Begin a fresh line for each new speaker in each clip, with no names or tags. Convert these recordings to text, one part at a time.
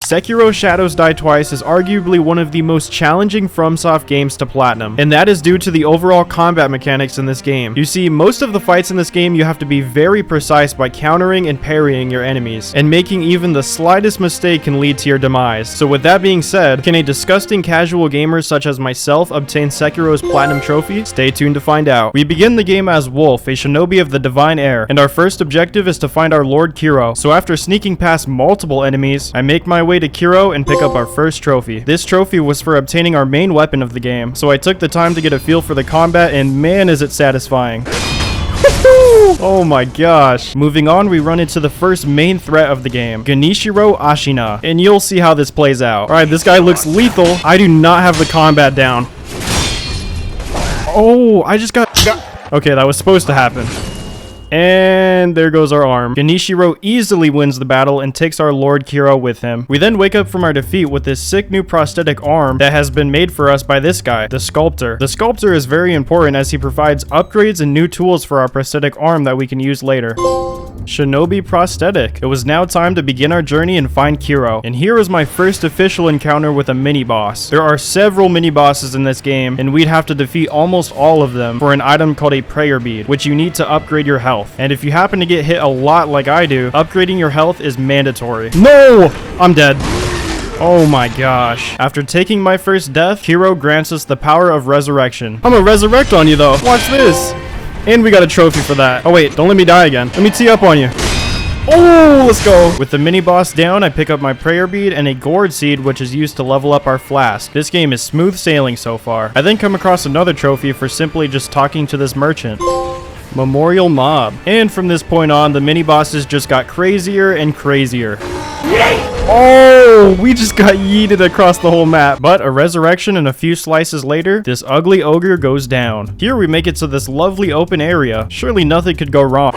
Sekiro Shadows Die Twice is arguably one of the most challenging FromSoft games to platinum, and that is due to the overall combat mechanics in this game. You see, most of the fights in this game you have to be very precise by countering and parrying your enemies, and making even the slightest mistake can lead to your demise. So with that being said, can a disgusting casual gamer such as myself obtain Sekiro's platinum trophy? Stay tuned to find out. We begin the game as Wolf, a shinobi of the divine air, and our first objective is to find our Lord Kiro. So after sneaking past multiple enemies, I make my way to Kiro and pick up our first trophy. This trophy was for obtaining our main weapon of the game, so I took the time to get a feel for the combat, and man is it satisfying. Oh my gosh. Moving on, we run into the first main threat of the game, Genichiro Ashina, and you'll see how this plays out. Alright, this guy looks lethal. I do not have the combat down. Oh, I just got... Okay, that was supposed to happen. And there goes our arm. Genichiro easily wins the battle and takes our Lord Kiro with him. We then wake up from our defeat with this sick new prosthetic arm that has been made for us by this guy, the sculptor. The sculptor is very important as he provides upgrades and new tools for our prosthetic arm that we can use later. Shinobi prosthetic. It was now time to begin our journey and find Kiro. And here is my first official encounter with a mini-boss. There are several mini-bosses in this game, and we'd have to defeat almost all of them for an item called a prayer bead, which you need to upgrade your health. And if you happen to get hit a lot like I do, upgrading your health is mandatory. No! I'm dead. Oh my gosh. After taking my first death, Kiro grants us the power of resurrection. I'm gonna resurrect on you though. Watch this. And we got a trophy for that. Oh wait, don't let me die again. Let me tee up on you. Oh, let's go. With the mini boss down, I pick up my prayer bead and a gourd seed, which is used to level up our flask. This game is smooth sailing so far. I then come across another trophy for simply just talking to this merchant. Memorial Mob. And from this point on, the mini bosses just got crazier and crazier. Oh, we just got yeeted across the whole map. But a resurrection and a few slices later, this ugly ogre goes down. Here we make it to this lovely open area. Surely nothing could go wrong.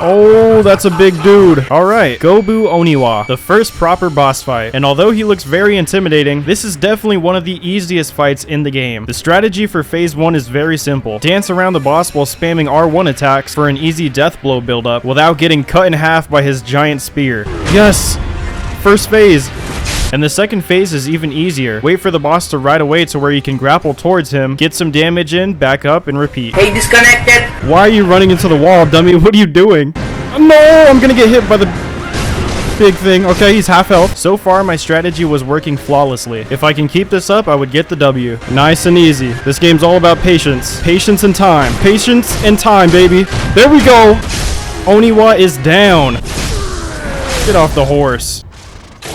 Oh, that's a big dude. Alright, Gobu Oniwa, the first proper boss fight. And although he looks very intimidating, this is definitely one of the easiest fights in the game. The strategy for phase 1 is very simple. Dance around the boss while spamming R1 attacks for an easy death blow buildup without getting cut in half by his giant spear. Yes! First phase. And the second phase is even easier. Wait for the boss to ride away to where you can grapple towards him, get some damage in, back up, and repeat.
Hey, disconnected! Why
are you running into the wall, dummy? What are you doing? No, I'm gonna get hit by the big thing. Okay, he's half health. So far, my strategy was working flawlessly. If I can keep this up, I would get the W. Nice and easy. This game's all about patience. Patience and time. Patience and time, baby. There we go. Oniwa is down. Get off the horse.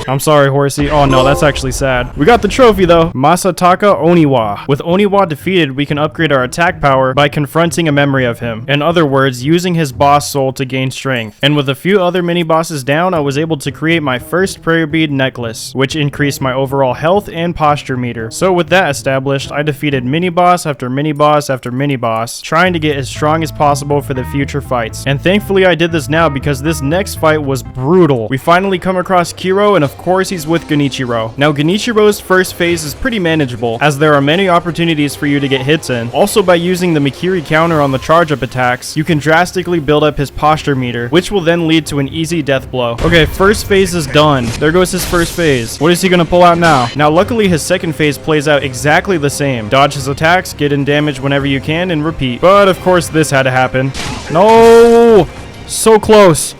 I'm sorry, horsey. Oh no, that's actually sad. We got the trophy though. Masataka Oniwa. With Oniwa defeated, we can upgrade our attack power by confronting a memory of him. In other words, using his boss soul to gain strength. And with a few other mini bosses down, I was able to create my first prayer bead necklace, which increased my overall health and posture meter. So with that established, I defeated mini boss after mini boss after mini boss, trying to get as strong as possible for the future fights. And thankfully I did this now because this next fight was brutal. We finally come across Kiro, and of course he's with Genichiro. Now Genichiro's first phase is pretty manageable as there are many opportunities for you to get hits in. Also by using the Mikiri counter on the charge up attacks, you can drastically build up his posture meter, which will then lead to an easy death blow. Okay, first phase is done. There goes his first phase. What is he gonna pull out now? Now luckily his second phase plays out exactly the same. Dodge his attacks, get in damage whenever you can, and repeat. But of course this had to happen. No! So close.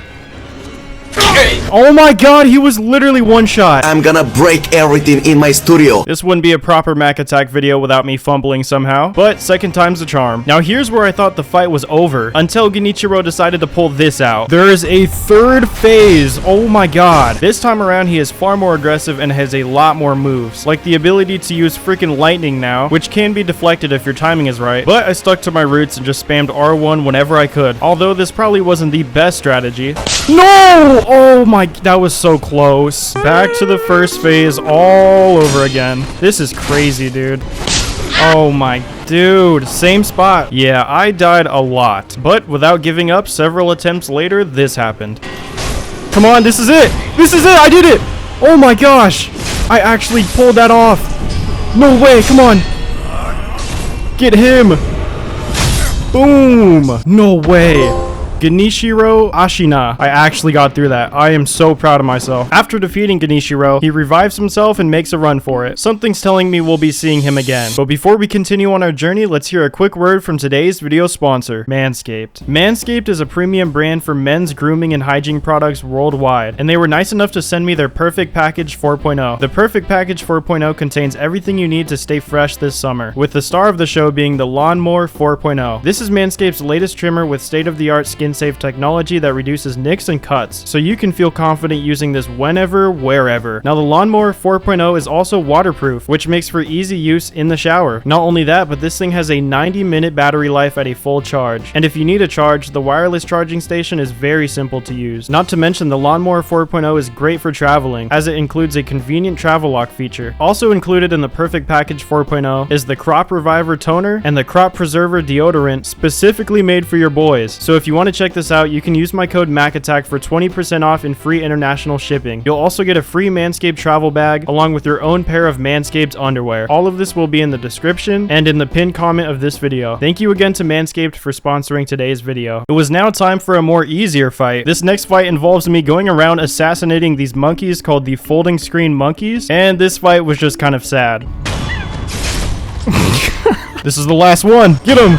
Oh my god, he was literally one shot.
I'm gonna break everything in my studio.
This wouldn't be a proper Mac attack video without me fumbling somehow, but second time's the charm. Now here's where I thought the fight was over until Genichiro decided to pull this out. There is a third phase. Oh my god. This time around he is far more aggressive and has a lot more moves, like the ability to use freaking lightning now, which can be deflected if your timing is right, but I stuck to my roots and just spammed R1 whenever I could, although this probably wasn't the best strategy. No! Oh my, that was so close. Back to the first phase all over again. This is crazy, dude. Oh my dude, same spot. Yeah, I died a lot, but without giving up, several attempts later, this happened. Come on, this is it. This is it. I did it. Oh my gosh. I actually pulled that off. No way. Come on. Get him. Boom. No way. Ganishiro Ashina. I actually got through that. I am so proud of myself. After defeating Ganishiro, he revives himself and makes a run for it. Something's telling me we'll be seeing him again. But before we continue on our journey, let's hear a quick word from today's video sponsor, Manscaped. Manscaped is a premium brand for men's grooming and hygiene products worldwide, and they were nice enough to send me their Perfect Package 4.0. The Perfect Package 4.0 contains everything you need to stay fresh this summer, with the star of the show being the Lawnmower 4.0. This is Manscaped's latest trimmer with state-of-the-art skin-safe technology that reduces nicks and cuts, so you can feel confident using this whenever, wherever. Now, the Lawnmower 4.0 is also waterproof, which makes for easy use in the shower. Not only that, but this thing has a 90-minute battery life at a full charge. And if you need a charge, the wireless charging station is very simple to use. Not to mention, the Lawnmower 4.0 is great for traveling, as it includes a convenient travel lock feature. Also included in the Perfect Package 4.0 is the Crop Reviver Toner and the Crop Preserver Deodorant, specifically made for your boys. So if you want to check this out, you can use my code MACATTACK for 20% off and free international shipping. You'll also get a free Manscaped travel bag along with your own pair of Manscaped underwear. All of this will be in the description and in the pinned comment of this video. Thank you again to Manscaped for sponsoring today's video. It was now time for a more easier fight. This next fight involves me going around assassinating these monkeys called the folding screen monkeys, and this fight was just kind of sad. This is the last one. Get him!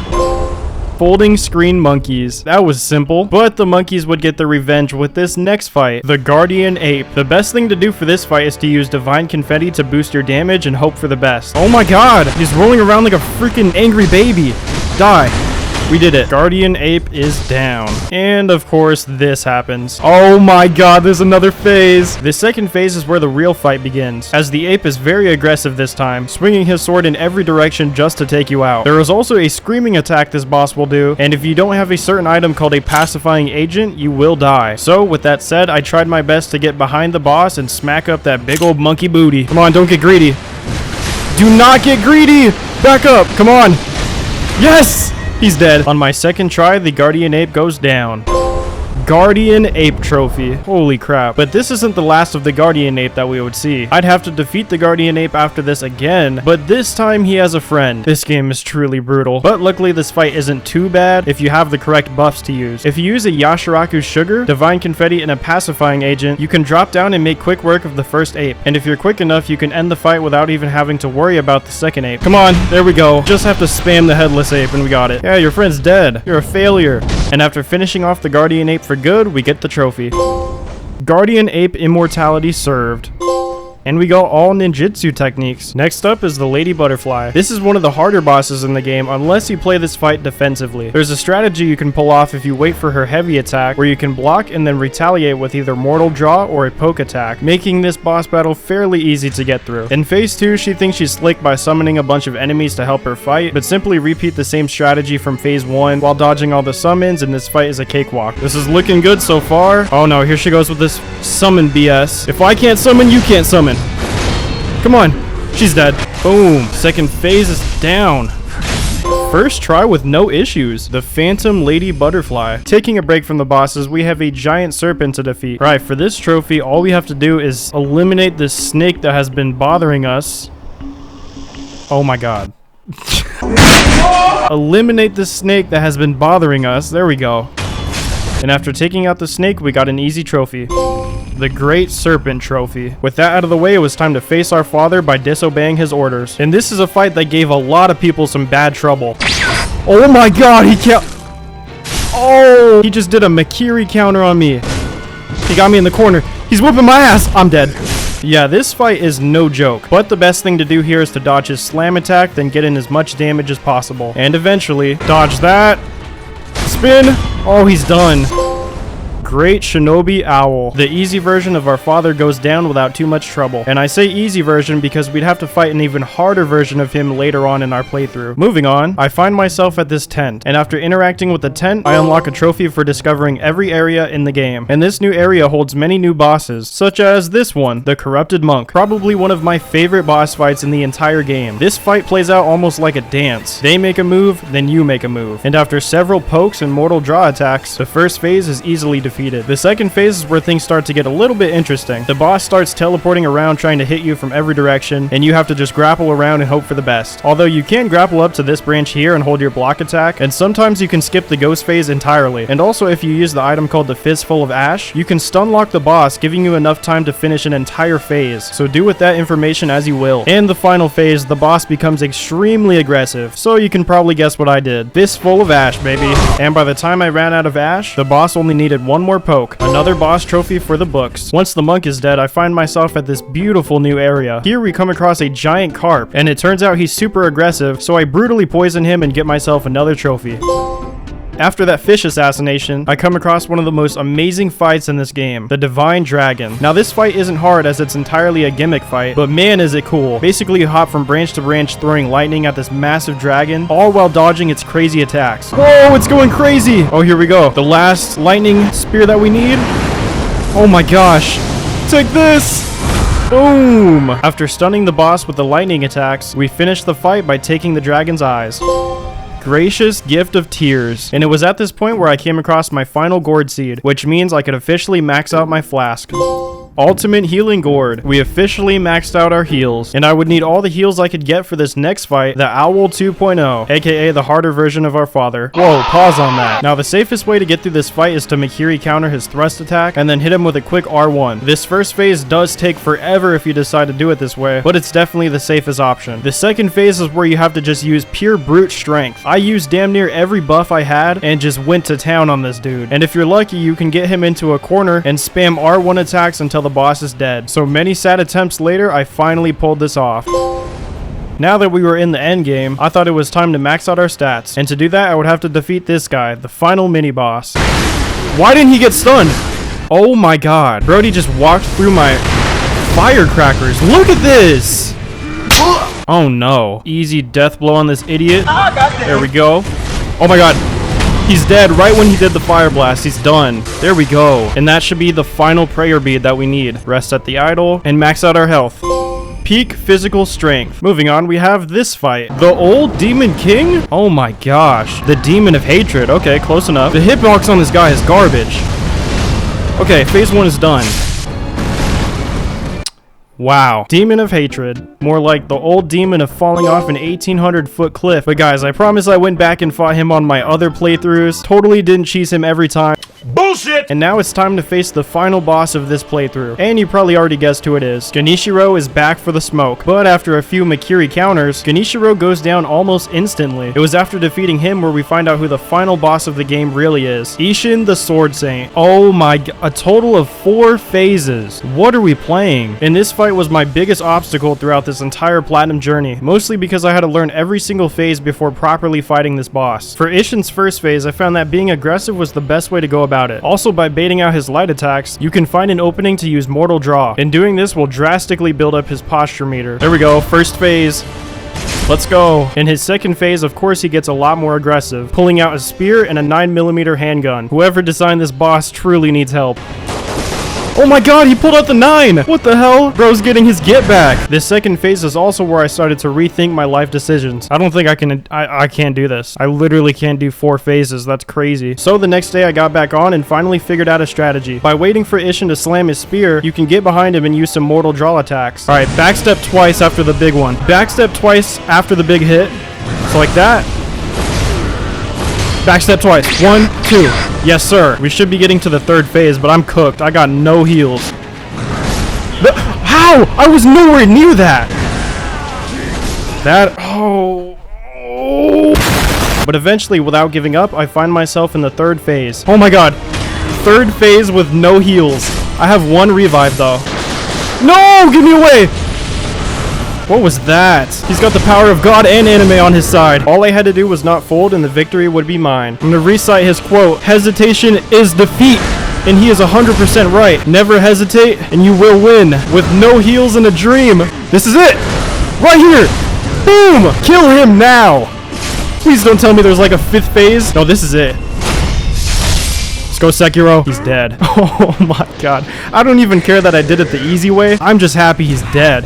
Folding screen monkeys. That was simple, but the monkeys would get their revenge with this next fight, the Guardian Ape. The best thing to do for this fight is to use Divine Confetti to boost your damage and hope for the best. Oh my god, he's rolling around like a freaking angry baby. Die. We did it. Guardian Ape is down. And of course, this happens. Oh my god, there's another phase. The second phase is where the real fight begins, as the ape is very aggressive this time, swinging his sword in every direction just to take you out. There is also a screaming attack this boss will do, and if you don't have a certain item called a pacifying agent, you will die. So with that said, I tried my best to get behind the boss and smack up that big old monkey booty. Come on, don't get greedy. Do not get greedy! Back up, come on. Yes! He's dead. On my second try, the Guardian Ape goes down. Guardian Ape trophy. Holy crap. But this isn't the last of the Guardian Ape that we would see. I'd have to defeat the Guardian Ape after this again, but this time he has a friend. This game is truly brutal. But luckily this fight isn't too bad if you have the correct buffs to use. If you use a Yashiraku Sugar, Divine Confetti, and a pacifying agent, you can drop down and make quick work of the first ape. And if you're quick enough, you can end the fight without even having to worry about the second ape. Come on, there we go. Just have to spam the headless ape and we got it. Yeah, your friend's dead. You're a failure. And after finishing off the Guardian Ape for good, we get the trophy. Guardian Ape immortality served. And we got all ninjutsu techniques. Next up is the Lady Butterfly. This is one of the harder bosses in the game unless you play this fight defensively. There's a strategy you can pull off if you wait for her heavy attack, where you can block and then retaliate with either mortal draw or a poke attack, making this boss battle fairly easy to get through. In phase 2, she thinks she's slick by summoning a bunch of enemies to help her fight, but simply repeat the same strategy from phase 1 while dodging all the summons, and this fight is a cakewalk. This is looking good so far. Oh no, here she goes with this summon BS. If I can't summon, you can't summon. Come on. She's dead. Boom. Second phase is down. First try with no issues. The Phantom Lady Butterfly. Taking a break from the bosses, we have a giant serpent to defeat. Right, for this trophy, all we have to do is eliminate this snake that has been bothering us. Oh my god. Eliminate the snake that has been bothering us. There we go. And after taking out the snake, we got an easy trophy. The Great Serpent Trophy. With that out of the way, it was time to face our father by disobeying his orders. And this is a fight that gave a lot of people some bad trouble. Oh my god, he can't... Oh! He just did a Makiri counter on me. He got me in the corner. He's whooping my ass. I'm dead. Yeah, this fight is no joke. But the best thing to do here is to dodge his slam attack, then get in as much damage as possible. And eventually, dodge that. Spin. Oh, he's done. Great Shinobi Owl. The easy version of our father goes down without too much trouble. And I say easy version because we'd have to fight an even harder version of him later on in our playthrough. Moving on, I find myself at this tent, and after interacting with the tent, I unlock a trophy for discovering every area in the game. And this new area holds many new bosses, such as this one, the Corrupted Monk. Probably one of my favorite boss fights in the entire game. This fight plays out almost like a dance. They make a move, then you make a move. And after several pokes and mortal draw attacks, the first phase is easily defeated. defeated. The second phase is where things start to get a little bit interesting. The boss starts teleporting around trying to hit you from every direction, and you have to just grapple around and hope for the best. Although you can grapple up to this branch here and hold your block attack, and sometimes you can skip the ghost phase entirely. And also, if you use the item called the Fistful of Ash, you can stun lock the boss, giving you enough time to finish an entire phase. So do with that information as you will. In the final phase, the boss becomes extremely aggressive, so you can probably guess what I did. Fistful of Ash, baby. And by the time I ran out of Ash, the boss only needed one more poke. Another boss trophy for the books. Once the monk is dead, I find myself at this beautiful new area. Here we come across a giant carp, and it turns out he's super aggressive, so I brutally poison him and get myself another trophy. After that fish assassination, I come across one of the most amazing fights in this game, the Divine Dragon. Now this fight isn't hard as it's entirely a gimmick fight, but man is it cool. Basically you hop from branch to branch throwing lightning at this massive dragon, all while dodging its crazy attacks. Whoa, it's going crazy! Oh, here we go. The last lightning spear that we need. Oh my gosh. Take this! Boom! After stunning the boss with the lightning attacks, we finish the fight by taking the dragon's eyes. Gracious gift of tears. And it was at this point where I came across my final gourd seed, which means I could officially max out my flask. Ultimate healing gourd. We officially maxed out our heals, and I would need all the heals I could get for this next fight, the Owl 2.0, aka the harder version of our father. Whoa, pause on that. Now the safest way to get through this fight is to Mikiri counter his thrust attack and then hit him with a quick R1. This first phase does take forever if you decide to do it this way, but it's definitely the safest option. The second phase is where you have to just use pure brute strength. I used damn near every buff I had and just went to town on this dude. And if you're lucky, you can get him into a corner and spam R1 attacks until the boss is dead. So many sad attempts later, I finally pulled this off. Now that we were in the end game, I thought it was time to max out our stats. And to do that, I would have to defeat this guy, the final mini boss. Why didn't he get stunned? Oh my god. Brody just walked through my firecrackers. Look at this! Oh no. Easy death blow on this idiot. There we go. Oh my god. He's dead right when he did the fire blast. He's done. There we go. And that should be the final prayer bead that we need. Rest at the idol and max out our health. Peak physical strength. Moving on, we have this fight. The old Demon King? Oh my gosh. The Demon of Hatred. Okay, close enough. The hitbox on this guy is garbage. Okay, phase 1 is done. Wow. Demon of Hatred. More like the old demon of falling off an 1,800-foot cliff. But guys, I promise I went back and fought him on my other playthroughs. Totally didn't cheese him every time. Bullshit! And now it's time to face the final boss of this playthrough. And you probably already guessed who it is. Ganishiro is back for the smoke. But after a few Mikiri counters, Ganishiro goes down almost instantly. It was after defeating him where we find out who the final boss of the game really is. Ishin the Sword Saint. Oh my god. A total of 4 phases. What are we playing? In this fight was my biggest obstacle throughout this entire platinum journey, mostly because I had to learn every single phase before properly fighting this boss. For Ishin's first phase, I found that being aggressive was the best way to go about it. Also, by baiting out his light attacks, you can find an opening to use Mortal Draw, and doing this will drastically build up his posture meter. There we go, first phase. Let's go. In his second phase, of course, he gets a lot more aggressive, pulling out a spear and a 9mm handgun. Whoever designed this boss truly needs help. Oh my god, he pulled out the 9! What the hell? Bro's getting his get back. This second phase is also where I started to rethink my life decisions. I don't think I can't do this. I literally can't do 4 phases. That's crazy. So the next day I got back on and finally figured out a strategy. By waiting for Ishin to slam his spear, you can get behind him and use some mortal draw attacks. Alright, backstep twice after the big one. Backstep twice after the big hit. So like that. Backstep twice. 1, 2. Yes, sir. We should be getting to the third phase, but I'm cooked. I got no heals. How? I was nowhere near that. Oh. But eventually, without giving up, I find myself in the third phase. Oh my god. Third phase with no heals. I have 1 revive, though. No! Give me away! What was that? He's got the power of God and anime on his side. All I had to do was not fold and the victory would be mine. I'm gonna recite his quote. Hesitation is defeat. And he is 100% right. Never hesitate and you will win. With no heals and a dream. This is it. Right here. Boom. Kill him now. Please don't tell me there's like a 5th phase. No, this is it. Let's go, Sekiro. He's dead. Oh my god. I don't even care that I did it the easy way. I'm just happy he's dead.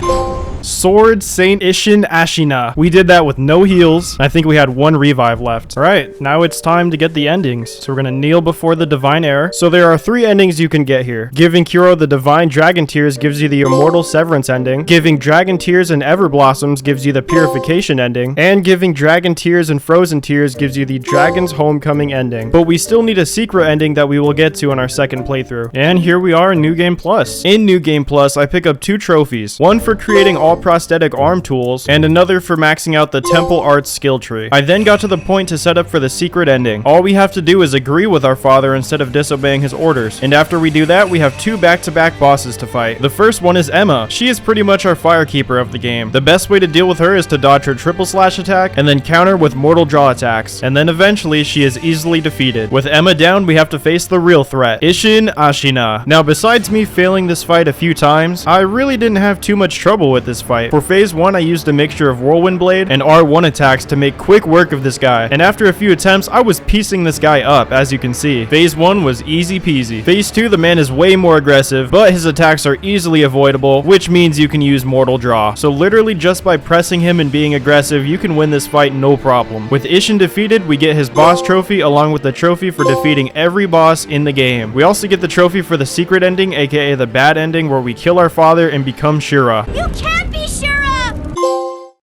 Sword Saint Ishin Ashina. We did that with no heals. I think we had 1 revive left. All right, now it's time to get the endings. So we're gonna kneel before the divine air. So there are 3 endings you can get here. Giving Kuro the divine dragon tears gives you the immortal severance ending. Giving dragon tears and ever blossoms gives you the purification ending. And giving dragon tears and frozen tears gives you the dragon's homecoming ending. But we still need a secret ending that we will get to in our second playthrough. And here we are in New Game Plus. In New Game Plus, I pick up 2 trophies. One for creating all prosthetic arm tools, and another for maxing out the temple arts skill tree. I then got to the point to set up for the secret ending. All we have to do is agree with our father instead of disobeying his orders. And after we do that, we have 2 back-to-back bosses to fight. The first one is Emma. She is pretty much our firekeeper of the game. The best way to deal with her is to dodge her triple slash attack and then counter with mortal draw attacks. And then eventually she is easily defeated. With Emma down, we have to face the real threat, Ishin Ashina. Now, besides me failing this fight a few times, I really didn't have too much trouble with this fight. For phase 1, I used a mixture of Whirlwind Blade and R1 attacks to make quick work of this guy. And after a few attempts, I was piecing this guy up, as you can see. Phase 1 was easy peasy. Phase 2, the man is way more aggressive, but his attacks are easily avoidable, which means you can use Mortal Draw. So literally just by pressing him and being aggressive, you can win this fight no problem. With Ishin defeated, we get his boss trophy along with the trophy for defeating every boss in the game. We also get the trophy for the secret ending, aka the bad ending, where we kill our father and become Shira.
You can't be Shira!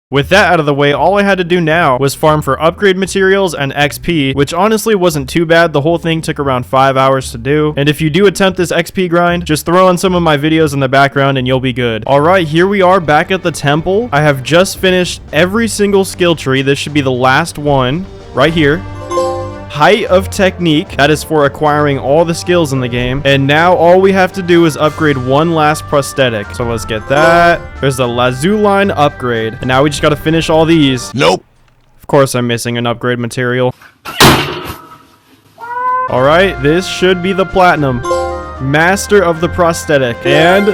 With that out of the way, all I had to do now was farm for upgrade materials and XP, which honestly wasn't too bad. The whole thing took around 5 hours to do. And if you do attempt this XP grind, just throw on some of my videos in the background and you'll be good. Alright, here we are back at the temple. I have just finished every single skill tree. This should be the last one right here. Height of Technique, that is for acquiring all the skills in the game. And now all we have to do is upgrade 1 last prosthetic. So let's get that. There's the Lazuline upgrade. And now we just gotta finish all these.
Nope.
Of course I'm missing an upgrade material. Alright, this should be the Platinum. Master of the Prosthetic. And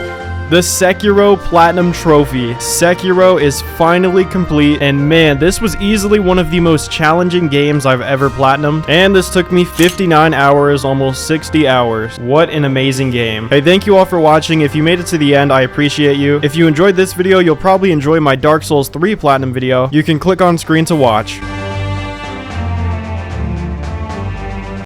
the Sekiro Platinum Trophy. Sekiro is finally complete, and man, this was easily one of the most challenging games I've ever platinumed, and this took me 59 hours, almost 60 hours. What an amazing game. Hey, thank you all for watching. If you made it to the end, I appreciate you. If you enjoyed this video, you'll probably enjoy my Dark Souls 3 Platinum video. You can click on screen to watch.